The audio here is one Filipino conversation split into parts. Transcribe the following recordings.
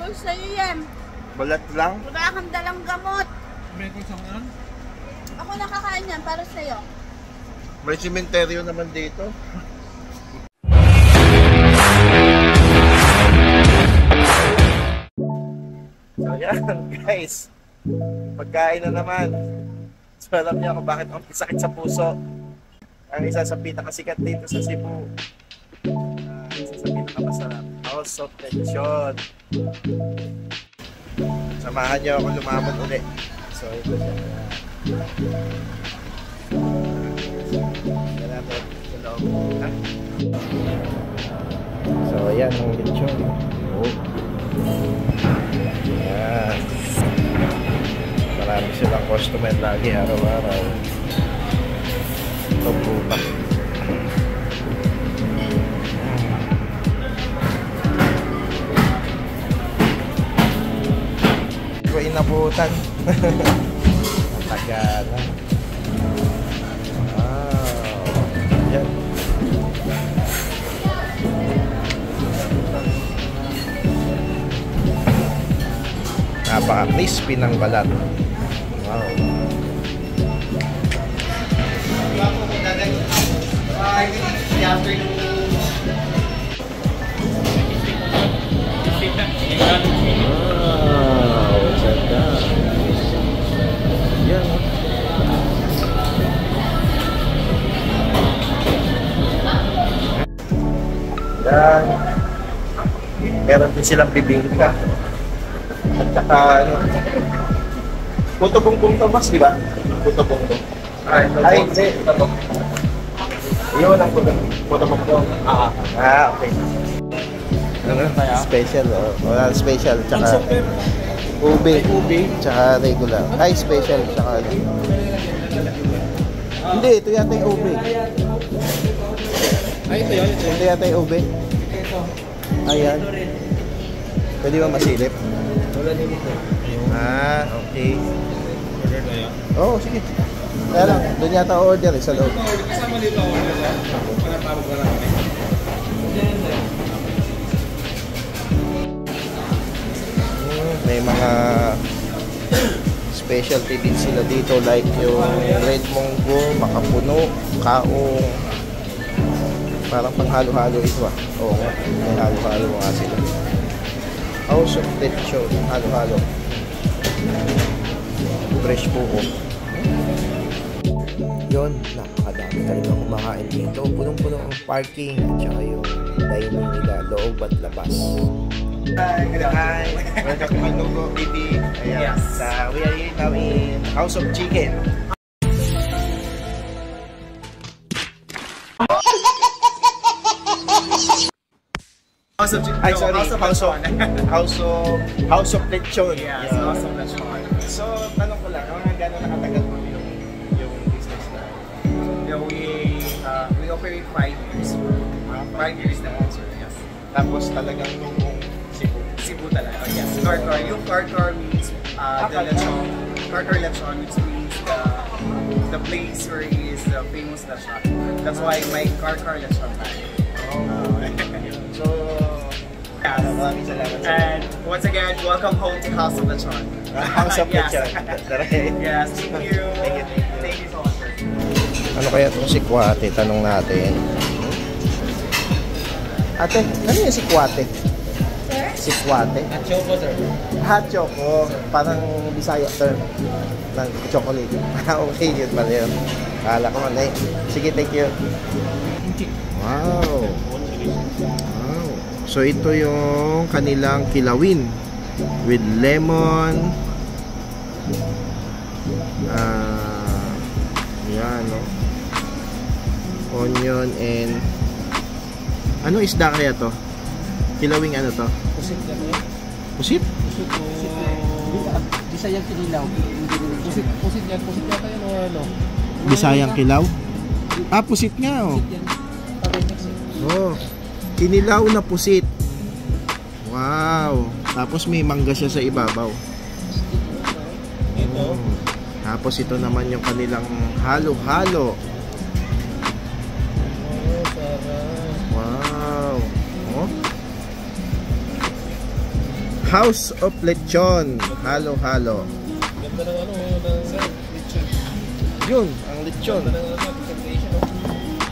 Uy, sa'yo yan. Balat lang? Wala kang dalang gamot. May kusang yan? Ako nakakain yan para sa'yo. May simenteryo naman dito. So yan guys, pagkain na naman. So alam niyo kung bakit ang sakit sa puso. Ang isa sa pinakasikat dito sa Cebu. Isa sa pinakamasarap, House of Lechon. Samahan niyo ako lumamon ulit. So ito siya. Yan natin sa loob. So ayan ang lechon. Oh. Yan. Marami silang customer lagi araw-araw. Ito po pa. Hindi ko inabutan. Matagal na. Wow. Yan. Napaka-crispy ng balat. Wow. Wow, ganda. Yan. Yan. Meron din silang bibingka. At saka, ano, Puto Bongbong Tomas, di ba? Puto Bongbong. Ay, hindi. Iyon ang Puto Bongbong. Okay. Ano? Special, oh. Wala special, tsaka ube, tsaka regular. Ay, special, tsaka ano. Hindi, ito yata yung ube. Ay, ito yun. Ito yata yung ube. Ayan. Pwede ba masilip? Wala din ito. Okay. Order tayo? Oo, sige. Kaya lang, doon yata order sa loob. Kasama dito ako order. Panatawag ka lang. May mga specialty din sila dito like yung red munggo, makapuno, kaong. Parang panghalo-halo ito ah. Oo nga, may halo-halo nga sila. House of Lechon, halo-halo. Fresh po oh. Yun, napakadami talaga kumakain dito. Punong-puno ang parking at saka yung dining nila, loob at labas. Hi! Welcome to Minugo TV. Ayan, yes. We are here now in House of Chicken. House of Chicken. Ay, sorry. House of Lechon. Yes, House of Lechon. So, tanong ko lang, mga gano'n nakatagal mo yung business na? Yeah, we operate 5 years. 5 years na sir, yes. Tapos talagang nung Cebu. Cebu talaga, yes. Karkar. Yung Karkar means the lechon. Karkar lechon, which means the place where is the famous lechon. That's why my Karkar lechon bag. So, yes. Maraming salamat. And once again, welcome home to House of Lechon. House of Lechon. Yes, thank you. Thank you so much, sir. Ano kaya itong sikwate? Tanong natin. Ate, ano yung sikwate? Sir? Sikwate? Hot choco, sir. Hot choco. Parang Bisaya term ng chocolate. Okay, yun pala yun. Kala ko man eh. Sige, thank you. Wow. Wow. So ito yung kanilang kilawin with lemon. Yan, no? Onion and ano isda kaya to? Kilawing ano to? Pusit kami. Pusit? Pusit o... Bisayang kinilaw. Pusit yan. Pusit yata yun o ano? Bisayang kilaw? Ah, pusit nga oh. Pusit yan. Oh, kinilaw na pusit. Wow. Tapos may mangga siya sa ibabaw. Ito. Tapos ito naman yung kanilang halo-halo. Oh, sarap. Wow. Oh. House of Lechon. Halo-halo. Ganda ng ano, ng lechon. Yun, ang lechon. Ganda ng presentation.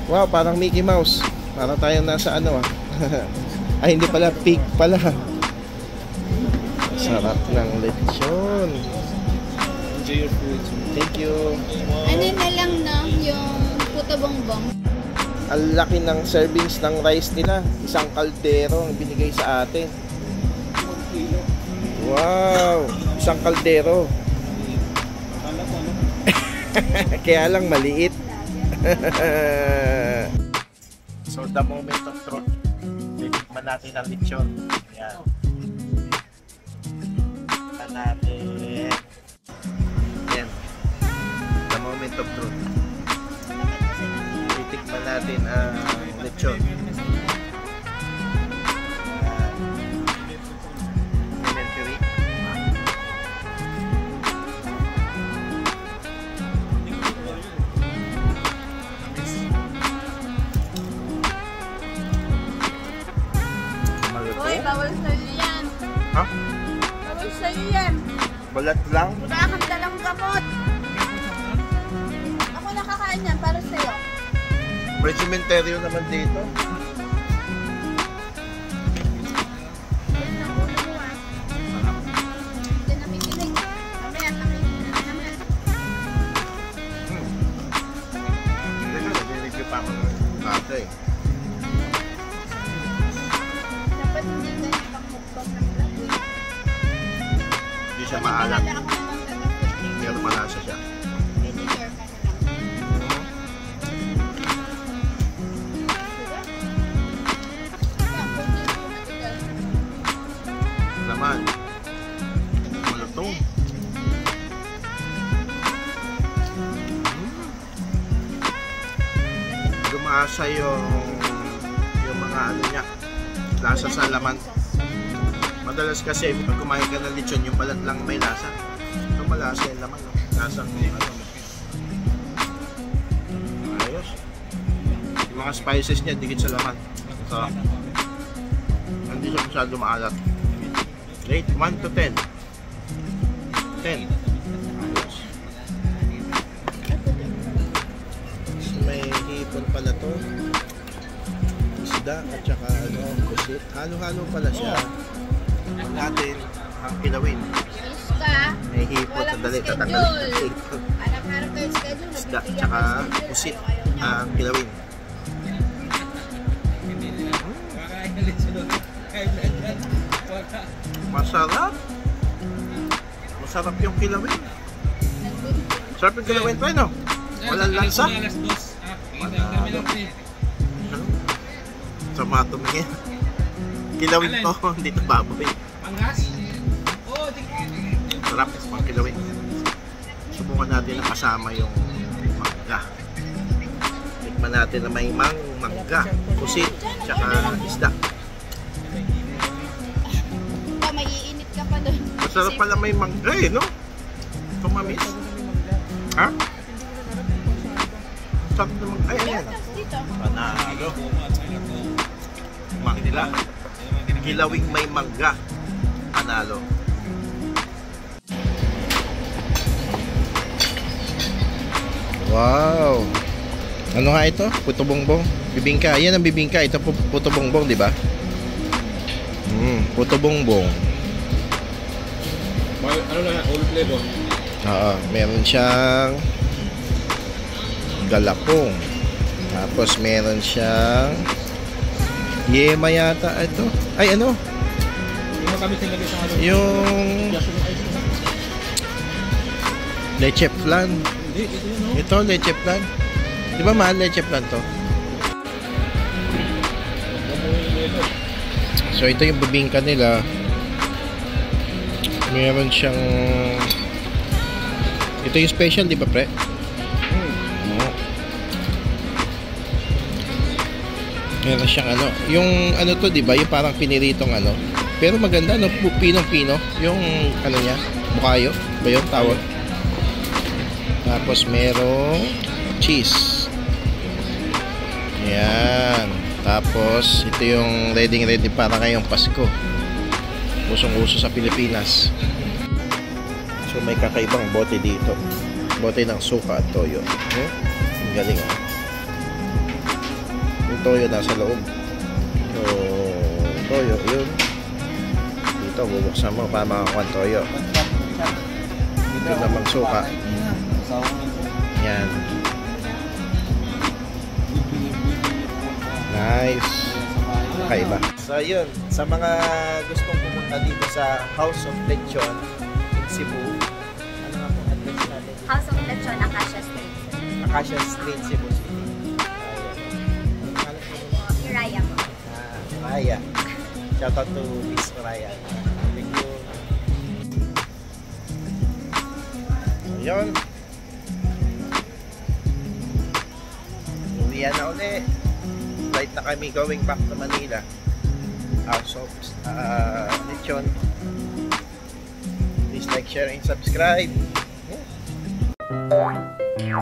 Wow, parang Mickey Mouse. Parang tayong nasa ano ah. Ay, hindi pala, pig pala. Sarap ng lechon. Enjoy your food. Thank you. Ano na lang no, yung puto bongbong. Ang laki ng servings ng rice nila. Isang kaldero ang binigay sa atin. Wow! Isang kaldero. Kaya lang maliit. So the moment of truth. Titikman natin ang lechon. Ayan. Titikman natin. Ayan. The moment of truth. Titikman natin ang lechon. Elementary. Hoy, bawal sa'yo yan. Ha? Bawal sa'yo yan. Balat lang? Wala kang dalang gamot. Ako nakakain yan para sa'yo. May cementerio naman dito. Hindi na pikinig. Mamaya, takinig na naman. Teka, nag-review pa ako ng bata eh. Dapat hindi ganyan pang mukbang ng vlog eh. Hindi siya maalat. Wala ako namang taga-food. Pero malasa siya. Editor ka na lang. Naman. Malutong. Lumasa yung mga ano niya. Lasa sa laman. Madalas kasi pag kumain ka ng lechon, yung balat lang may lasa. Ito malasa yung laman. No? Lasang ano. Ayos. Yung mga spices niya, dikit sa laman. Sarap. Hindi siya masyado maalat. Rate 1 to 10. 10. Ayos. So, may hipon pala to. Isda at saka ano, pusit. Halo-halo pala siya. Natin ang kilawin. Miss ka. May hipon sa Walang dali. schedule. Tatanggalin. Harap-harap kayo schedule. Isda at Nagbibigyan saka kayo schedule. pusit Ayaw-ayaw niya. ang kilawin. Masarap. Masarap yung kilawin. Sarap yung kilawin pa, no? Walang lansa. Sama tumingin. Kilawin to, hindi to baboy. Sarap, pang kilawin. Subukan natin na kasama yung mangga. Tikman natin na may mangga, pusit, tsaka isda. Ikaw, maiinit ka pa doon. Masarap pala may mangga eh, no? Tumamis. Ha? Sarap naman. Ay, ayan. Dito. Panalo. Mangga. Kilawing may mangga. Panalo. Wow. Ano nga ito? Puto bongbong. Bibingka. Yan ang bibingka. Ito puto bongbong, di ba? Puto bongbong. Ano na yan? All flavor? Oo. Meron siyang galapong. Tapos meron siyang yema yata. Ito. Ay, ano? Yung matamis yung lagay sa ano? Yung leche flan. Hindi, ito yun, no? Ito, leche flan. Di ba mahal leche flan to? So, ito yung bibingka nila. Meron siyang... Ito yung special, di ba, pre? Oo. Meron siyang ano. Yung ano to, di ba? Yung parang piniritong ano. Pero maganda, no? Pinong-pino. Yung ano niya. Bukayo. Ba yun? Tawag. Tapos merong cheese. Yan. Tapos ito yung ready para ngayong Pasko. usong-uso sa Pilipinas. So may kakaibang bote dito. Bote ng suka at toyo. Ang galing oh. Yung toyo nasa loob. So toyo yun. Dito bubuksan mo para makakuha ang toyo. Dito namang suka. Yan. Nice. Kakaiba. So yun, sa mga gustong pumunta dito sa House of Lechon in Cebu, ano nga pong address natin? House of Lechon, Acacia Street. Acacia Street, Cebu City. Hiraya po. Raya. Shout out to Miss Raya. Thank you. So yun. Uwihan na ulit. Flight na kami going back to Manila. House of Lechon. Please like, share, and subscribe. Yeah.